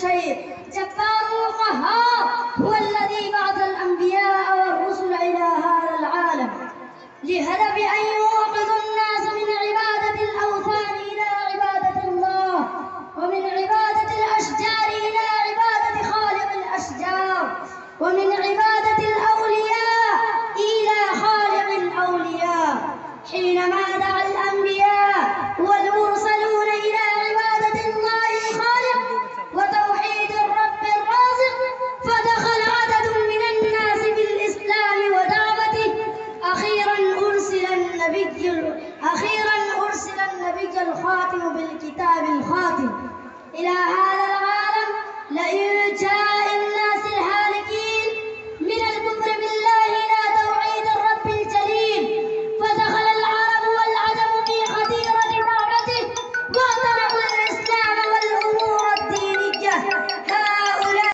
شيء. جبار قهار هو الذي بعث الأنبياء والرسل إلى هذا العالم لهدف أن يوقظوا الناس من عبادة الأوثان إلى عبادة الله، ومن عبادة الأشجار إلى عبادة خالق الأشجار، ومن عبادة الأولياء إلى خالق الأولياء. حينما دعا الأنبياء والمرسلون إلى عبادة الله الخالق وتوحيد الرب الرازق، فدخل عدد من الناس بالإسلام ودعوته. أخيرا أرسل النبي الخاتم بالكتاب الخاتم